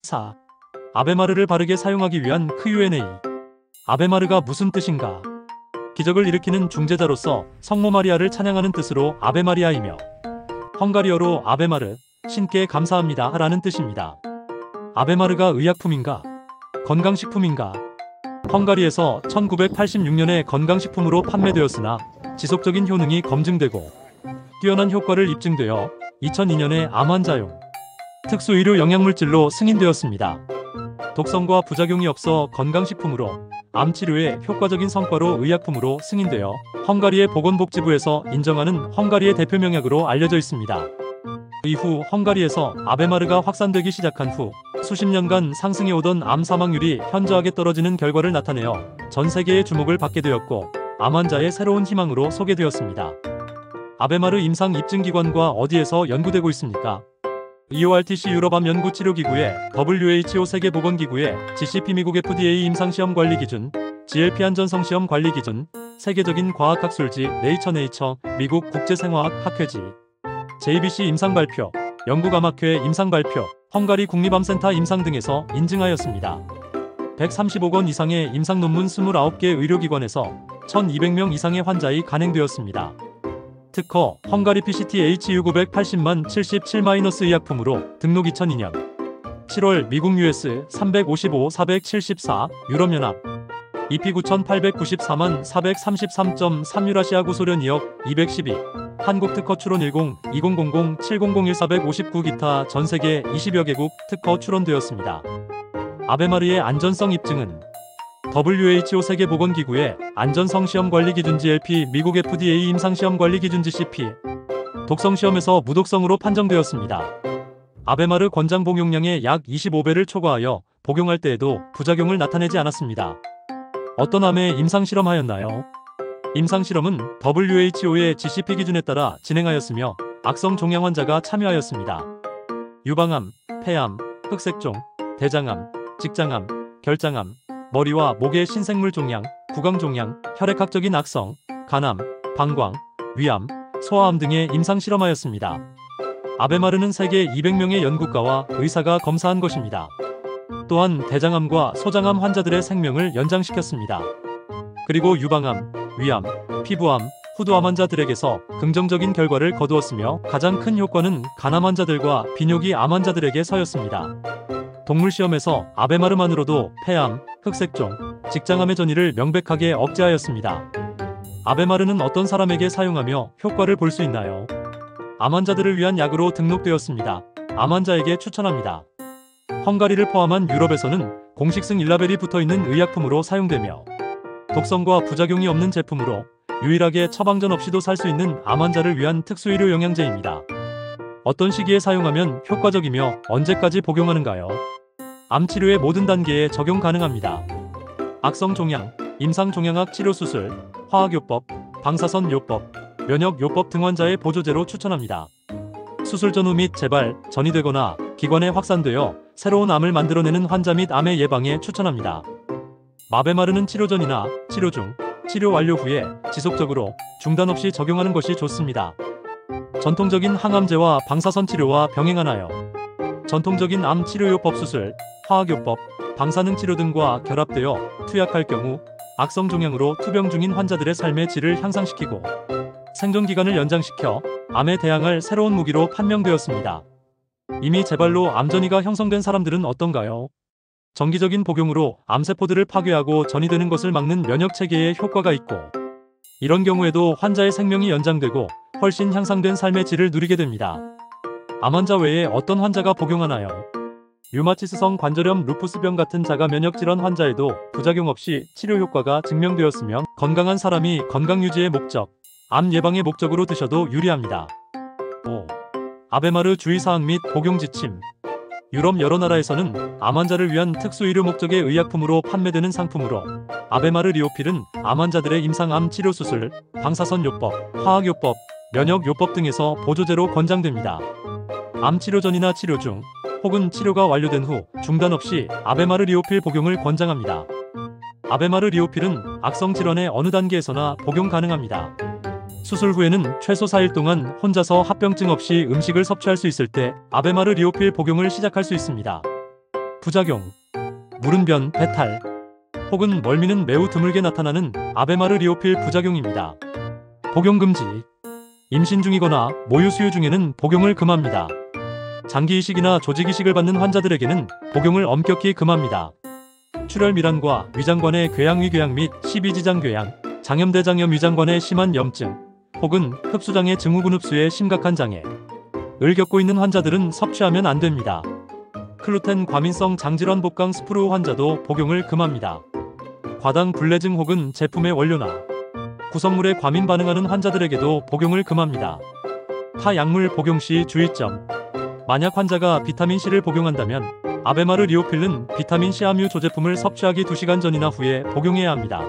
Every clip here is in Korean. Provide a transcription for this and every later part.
4. 아베마르를 바르게 사용하기 위한 Q&A. 아베마르가 무슨 뜻인가? 기적을 일으키는 중재자로서 성모 마리아를 찬양하는 뜻으로 아베마리아이며 헝가리어로 아베마르, 신께 감사합니다 라는 뜻입니다. 아베마르가 의약품인가? 건강식품인가? 헝가리에서 1986년에 건강식품으로 판매되었으나 지속적인 효능이 검증되고 뛰어난 효과를 입증되어 2002년에 암 환자용 특수의료 영양물질로 승인되었습니다. 독성과 부작용이 없어 건강식품으로 암 치료에 효과적인 성과로 의약품으로 승인되어 헝가리의 보건복지부에서 인정하는 헝가리의 대표 명약으로 알려져 있습니다. 이후 헝가리에서 아베마르가 확산되기 시작한 후 수십 년간 상승해오던 암 사망률이 현저하게 떨어지는 결과를 나타내어 전 세계의 주목을 받게 되었고 암 환자의 새로운 희망으로 소개되었습니다. 아베마르 임상 입증기관과 어디에서 연구되고 있습니까? EORTC 유럽암 연구치료기구의 WHO 세계보건기구의 GCP 미국 FDA 임상시험관리기준, GLP 한전성시험관리기준, 세계적인 과학학술지 네이처 미국 국제생화학학회지, JBC 임상발표, 영국암학회 임상발표, 헝가리 국립암센터 임상 등에서 인증하였습니다. 135건 이상의 임상논문 29개 의료기관에서 1200명 이상의 환자이 간행되었습니다. 특허 헝가리 PCT HU980만 77- 의약품으로 등록 2002년 7월 미국 US 355-474 유럽연합 EP 9894만 433.3 유라시아 구소련 2억 212 한국 특허 추론 10-2000-7001-459 기타 전세계 20여 개국 특허 추론되었습니다. 아베마르의 안전성 입증은 WHO 세계보건기구의 안전성시험관리기준 GLP, 미국 FDA 임상시험관리기준 GCP, 독성시험에서 무독성으로 판정되었습니다. 아베마르 권장 복용량의 약 25배를 초과하여 복용할 때에도 부작용을 나타내지 않았습니다. 어떤 암에 임상실험하였나요? 임상실험은 WHO의 GCP 기준에 따라 진행하였으며 악성 종양 환자가 참여하였습니다. 유방암, 폐암, 흑색종, 대장암, 직장암, 결장암, 머리와 목의 신생물 종양, 구강 종양, 혈액학적인 악성, 간암, 방광, 위암, 소아암 등에 임상실험하였습니다. 아베마르는 세계 200명의 연구가와 의사가 검사한 것입니다. 또한 대장암과 소장암 환자들의 생명을 연장시켰습니다. 그리고 유방암, 위암, 피부암, 후두암 환자들에게서 긍정적인 결과를 거두었으며 가장 큰 효과는 간암 환자들과 비뇨기 암 환자들에게 서였습니다. 동물시험에서 아베마르만으로도 폐암, 흑색종, 직장암의 전이를 명백하게 억제하였습니다. 아베마르는 어떤 사람에게 사용하며 효과를 볼 수 있나요? 암 환자들을 위한 약으로 등록되었습니다. 암 환자에게 추천합니다. 헝가리를 포함한 유럽에서는 공식승 일라벨이 붙어있는 의약품으로 사용되며 독성과 부작용이 없는 제품으로 유일하게 처방전 없이도 살 수 있는 암 환자를 위한 특수의료 영양제입니다. 어떤 시기에 사용하면 효과적이며 언제까지 복용하는가요? 암 치료의 모든 단계에 적용 가능합니다. 악성 종양, 임상 종양학 치료 수술, 화학요법, 방사선 요법, 면역 요법 등 환자의 보조제로 추천합니다. 수술 전후 및 재발, 전이 되거나 기관에 확산되어 새로운 암을 만들어내는 환자 및 암의 예방에 추천합니다. 아베마르는 치료 전이나 치료 중, 치료 완료 후에 지속적으로 중단 없이 적용하는 것이 좋습니다. 전통적인 항암제와 방사선 치료와 병행하나요? 전통적인 암 치료요법 수술, 화학요법, 방사능 치료 등과 결합되어 투약할 경우 악성 종양으로 투병 중인 환자들의 삶의 질을 향상시키고 생존 기간을 연장시켜 암에 대항할 새로운 무기로 판명되었습니다. 이미 재발로 암전이가 형성된 사람들은 어떤가요? 정기적인 복용으로 암세포들을 파괴하고 전이되는 것을 막는 면역체계에 효과가 있고 이런 경우에도 환자의 생명이 연장되고 훨씬 향상된 삶의 질을 누리게 됩니다. 암 환자 외에 어떤 환자가 복용하나요? 류마티스성 관절염, 루푸스병 같은 자가 면역질환 환자에도 부작용 없이 치료 효과가 증명되었으며 건강한 사람이 건강유지의 목적, 암 예방의 목적으로 드셔도 유리합니다. 5. 아베마르 주의사항 및 복용 지침. 유럽 여러 나라에서는 암 환자를 위한 특수의료 목적의 의약품으로 판매되는 상품으로 아베마르 리오필은 암 환자들의 임상암 치료 수술, 방사선 요법, 화학요법, 면역 요법 등에서 보조제로 권장됩니다. 암 치료 전이나 치료 중 혹은 치료가 완료된 후 중단 없이 아베마르 리오필 복용을 권장합니다. 아베마르 리오필은 악성 질환의 어느 단계에서나 복용 가능합니다. 수술 후에는 최소 4일 동안 혼자서 합병증 없이 음식을 섭취할 수 있을 때 아베마르 리오필 복용을 시작할 수 있습니다. 부작용: 물은변, 배탈, 혹은 멀미는 매우 드물게 나타나는 아베마르 리오필 부작용입니다. 복용 금지: 임신 중이거나 모유 수유 중에는 복용을 금합니다. 장기 이식이나 조직 이식을 받는 환자들에게는 복용을 엄격히 금합니다. 출혈 미란과 위장관의 궤양위 궤양 및 십이지장 궤양, 장염대장염 위장관의 심한 염증, 혹은 흡수장애 증후군 흡수의 심각한 장애 을 겪고 있는 환자들은 섭취하면 안 됩니다. 클루텐 과민성 장질환 복강 스프루 환자도 복용을 금합니다. 과당 불내증 혹은 제품의 원료나 구성물에 과민 반응하는 환자들에게도 복용을 금합니다. 타 약물 복용 시 주의점: 만약 환자가 비타민C를 복용한다면 아베마르 리오필은 비타민C 함유 조제품을 섭취하기 2시간 전이나 후에 복용해야 합니다.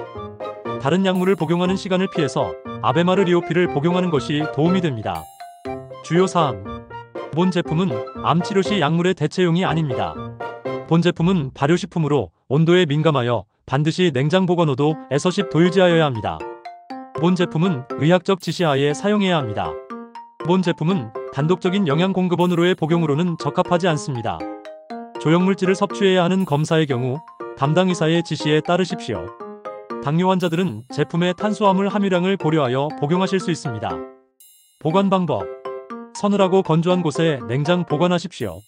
다른 약물을 복용하는 시간을 피해서 아베마르 리오필을 복용하는 것이 도움이 됩니다. 주요 사항: 본 제품은 암 치료 시 약물의 대체용이 아닙니다. 본 제품은 발효식품으로 온도에 민감하여 반드시 냉장 보관 온도에서 10도 유지하여야 합니다. 본 제품은 의학적 지시하에 사용해야 합니다. 본 제품은 단독적인 영양 공급원으로의 복용으로는 적합하지 않습니다. 조형물질을 섭취해야 하는 검사의 경우 담당 의사의 지시에 따르십시오. 당뇨 환자들은 제품의 탄수화물 함유량을 고려하여 복용하실 수 있습니다. 보관 방법: 서늘하고 건조한 곳에 냉장 보관하십시오.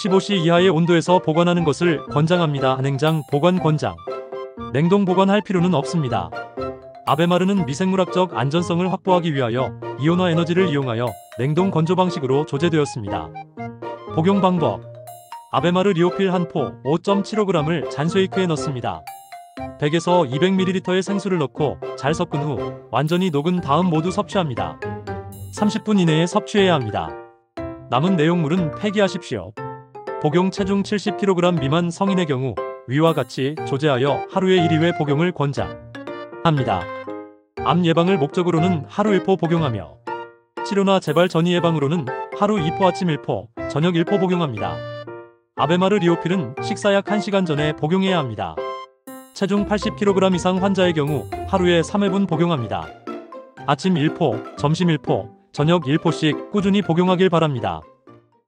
15시 이하의 온도에서 보관하는 것을 권장합니다. 냉장 보관 권장: 냉동 보관할 필요는 없습니다. 아베마르는 미생물학적 안전성을 확보하기 위하여 이온화 에너지를 이용하여 냉동 건조 방식으로 조제되었습니다. 복용 방법: 아베마르 리오필 한 포 5.75g을 잔쉐이크에 넣습니다. 100에서 200ml의 생수를 넣고 잘 섞은 후 완전히 녹은 다음 모두 섭취합니다. 30분 이내에 섭취해야 합니다. 남은 내용물은 폐기하십시오. 복용 체중 70kg 미만 성인의 경우 위와 같이 조제하여 하루에 1-2회 복용을 권장합니다. 암 예방을 목적으로는 하루 1포 복용하며 치료나 재발 전이 예방으로는 하루 2포 아침 1포, 저녁 1포 복용합니다. 아베마르 리오필은 식사 약 1시간 전에 복용해야 합니다. 체중 80kg 이상 환자의 경우 하루에 3회분 복용합니다. 아침 1포, 점심 1포, 저녁 1포씩 꾸준히 복용하길 바랍니다.